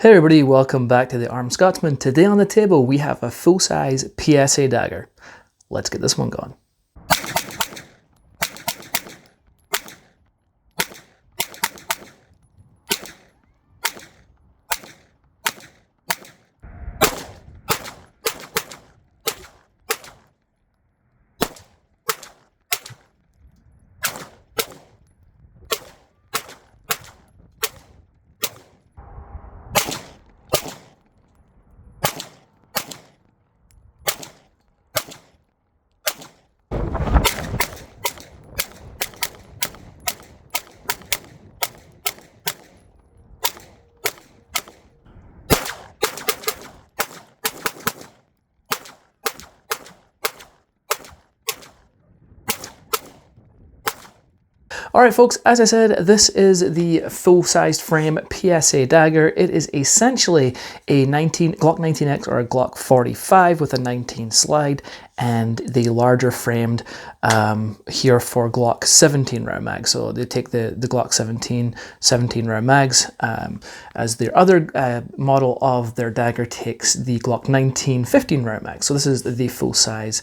Hey everybody, welcome back to the Armed Scotsman. Today on the table we have a full-size PSA Dagger. Let's get this one going. Alright folks, as I said, this is the full-sized frame PSA Dagger. It is essentially a Glock 19X or a Glock 45 with a 19 slide and the larger framed here for Glock 17 round mags. So they take the Glock 17 round mags as their other model of their dagger takes the Glock 19 15 round mag. So this is the full-size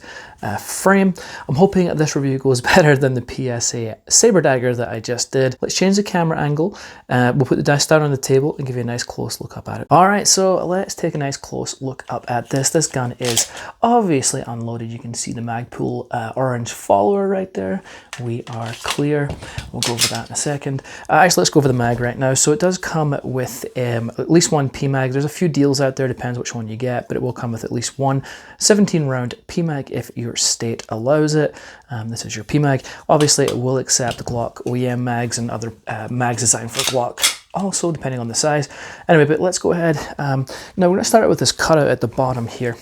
frame. I'm hoping that this review goes better than the PSA Saber Dagger that I just did. Let's change the camera angle. We'll put the dice down on the table and give you a nice close look up at it. Alright, so let's take a nice close look up at this. This gun is obviously unloaded. You can see the mag pool orange follower right there. We are clear. We'll go over that in a second. Actually, let's go over the mag right now. So it does come with at least one PMag. There's a few deals out there, depends which one you get, but it will come with at least one 17 round PMag if your state allows it. This is your PMag. Obviously, it will accept Glock OEM mags and other mags designed for Glock, also depending on the size. Anyway, but let's go ahead. Now we're going to start out with this cutout at the bottom here.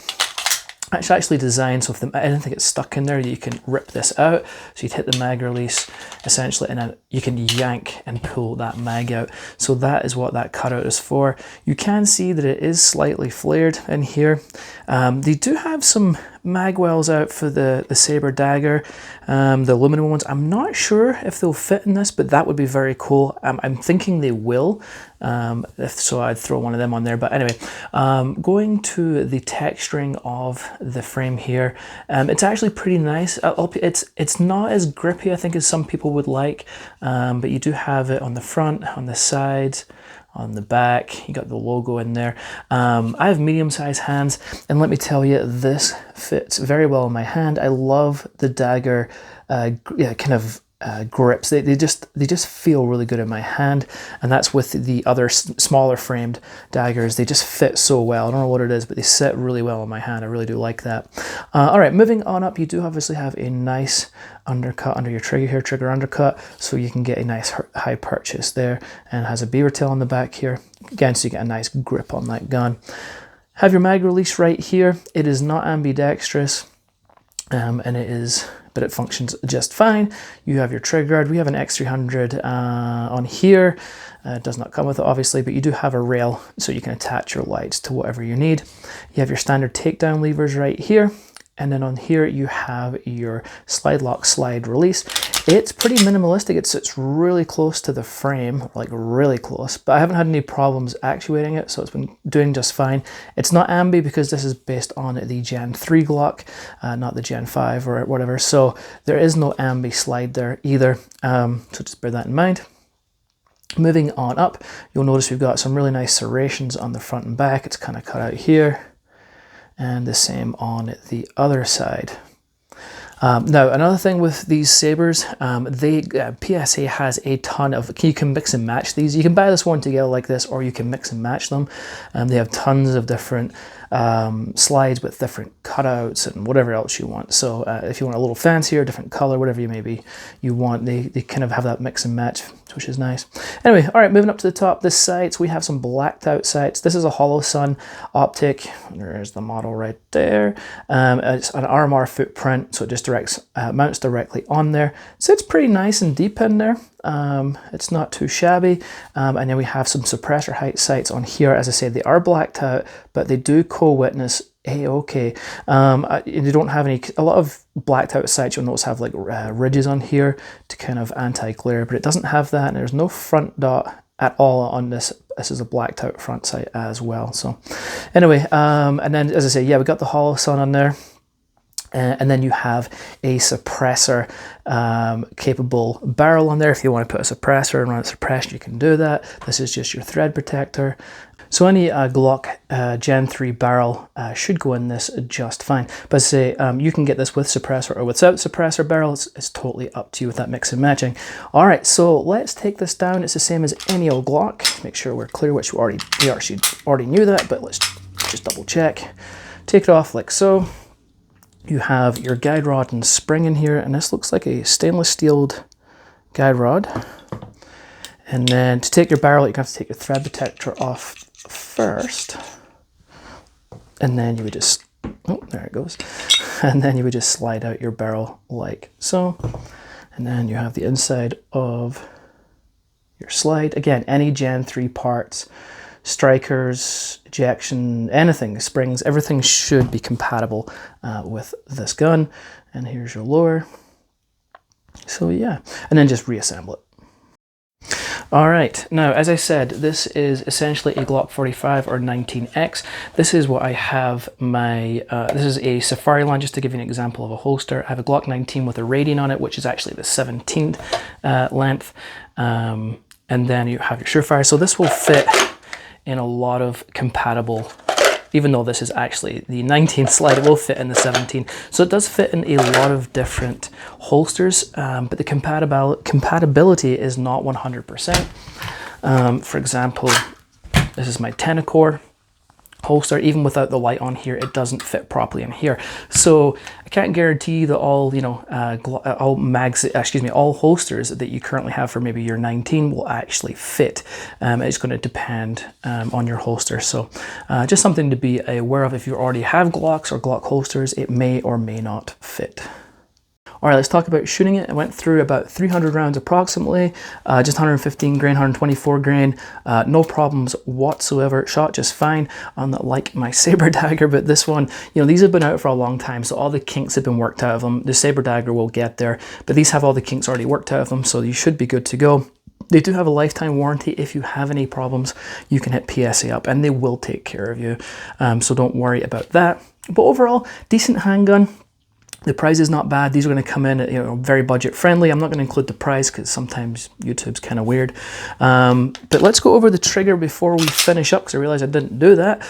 It's actually designed so if anything gets stuck in there, you can rip this out. So you'd hit the mag release essentially, and then you can yank and pull that mag out. So that is what that cutout is for. You can see that it is slightly flared in here. They do have some mag wells out for the Saber Dagger, the aluminum ones. I'm not sure if they'll fit in this, but that would be very cool. I'm thinking they will. If so, I'd throw one of them on there. But anyway, going to the texturing of the frame here, it's actually pretty nice. It's not as grippy, I think, as some people would like, but you do have it on the front, on the sides, on the back. You got the logo in there. I have medium-sized hands, and let me tell you, this fits very well in my hand. I love the dagger grips. They just feel really good in my hand, and that's with the other smaller framed daggers. They just fit so well. I don't know what it is, but they sit really well in my hand. I really do like that. All right, moving on up, you do obviously have a nice undercut under your trigger here, trigger undercut, so you can get a nice high purchase there, and it has a beaver tail on the back here again, so you get a nice grip on that gun. Have your mag release right here. It is not ambidextrous, but it functions just fine. You have your trigger guard. We have an X300 on here. It does not come with it, obviously, but you do have a rail, so you can attach your lights to whatever you need. You have your standard takedown levers right here. And then on here, you have your slide lock, slide release. It's pretty minimalistic. It sits really close to the frame, like really close, but I haven't had any problems actuating it, so it's been doing just fine. It's not ambi because this is based on the Gen 3 Glock, not the Gen 5 or whatever, so there is no ambi slide there either, so just bear that in mind. Moving on up, you'll notice we've got some really nice serrations on the front and back. It's kind of cut out here, and the same on the other side. Now, another thing with these sabers, PSA has a ton of, you can mix and match these. You can buy this one together like this, or you can mix and match them. They have tons of different slides with different cutouts and whatever else you want. So if you want a little fancier, different color, whatever you want, they kind of have that mix and match, which is nice. Anyway, all right, moving up to the top, this sights, we have some blacked out sights. This is a Hollow Sun optic. There's the model right there. It's an RMR footprint, so it just mounts directly on there. So it's pretty nice and deep in there. It's not too shabby. And then we have some suppressor height sights on here. As I said, they are blacked out, but they do co-witness A-okay. They don't have any, a lot of blacked out sights you'll notice have like ridges on here to kind of anti-glare, but it doesn't have that, and there's no front dot at all on this this is a blacked out front sight as well. So anyway, and then as I say, yeah, we got the hollow sun on there. And then you have a suppressor capable barrel on there. If you want to put a suppressor and run it suppressed, you can do that. This is just your thread protector. So any Glock Gen 3 barrel should go in this just fine. But say you can get this with suppressor or without suppressor barrel. It's totally up to you with that mix and matching. All right, so let's take this down. It's the same as any old Glock. Make sure we're clear, which we actually already knew that, but let's just double check. Take it off like so. You have your guide rod and spring in here, and this looks like a stainless steeled guide rod. And then to take your barrel, you're going to have to take your thread protector off first. And then you would just, oh, there it goes. And then you would just slide out your barrel like so. And then you have the inside of your slide. Again, any Gen 3 parts, strikers, ejection, anything, springs, everything should be compatible with this gun. And here's your lower. So yeah, and then just reassemble it. All right, now as I said, this is essentially a Glock 45 or 19X. This is what I have my, this is a Safari line, just to give you an example of a holster. I have a Glock 19 with a Radian on it, which is actually the 17th length. And then you have your Surefire. So this will fit in a lot of compatible, even though this is actually the 19 slide, it will fit in the 17. So it does fit in a lot of different holsters, but the compatibility is not 100%. For example, this is my Tenacore holster. Even without the light on here, it doesn't fit properly in here. So I can't guarantee that all, you know, all holsters that you currently have for maybe your 19 will actually fit. It's going to depend on your holster. So just something to be aware of. If you already have Glocks or Glock holsters, it may or may not fit. All right, let's talk about shooting it. I went through about 300 rounds approximately, just 115 grain, 124 grain, no problems whatsoever. Shot just fine, unlike my Saber Dagger, but this one, you know, these have been out for a long time, so all the kinks have been worked out of them. The Saber Dagger will get there, but these have all the kinks already worked out of them, so you should be good to go. They do have a lifetime warranty. If you have any problems, you can hit PSA up and they will take care of you, so don't worry about that. But overall, decent handgun. The price is not bad. These are going to come in at, you know, very budget friendly. I'm not going to include the price because sometimes YouTube's kind of weird. But let's go over the trigger before we finish up, because I realized I didn't do that.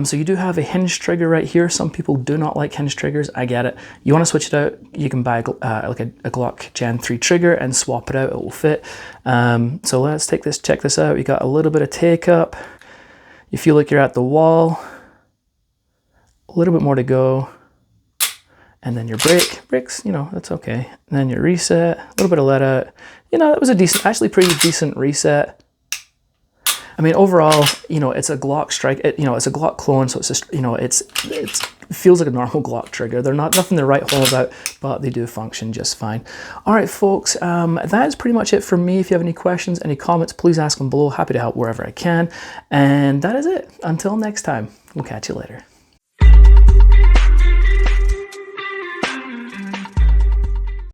So you do have a hinge trigger right here. Some people do not like hinge triggers. I get it. You want to switch it out, you can buy like a Glock Gen 3 trigger and swap it out. It will fit. So let's check this out. You got a little bit of take up. You feel like you're at the wall. A little bit more to go. And then your brakes, you know, that's okay. And then your reset, a little bit of let out. You know, that was a decent, actually pretty decent reset. I mean, overall, you know, it's a Glock strike, you know, it's a Glock clone, so it's just, you know, it feels like a normal Glock trigger. They're nothing to write home about, but they do function just fine. All right, folks, that is pretty much it for me. If you have any questions, any comments, please ask them below. Happy to help wherever I can. And that is it. Until next time, we'll catch you later.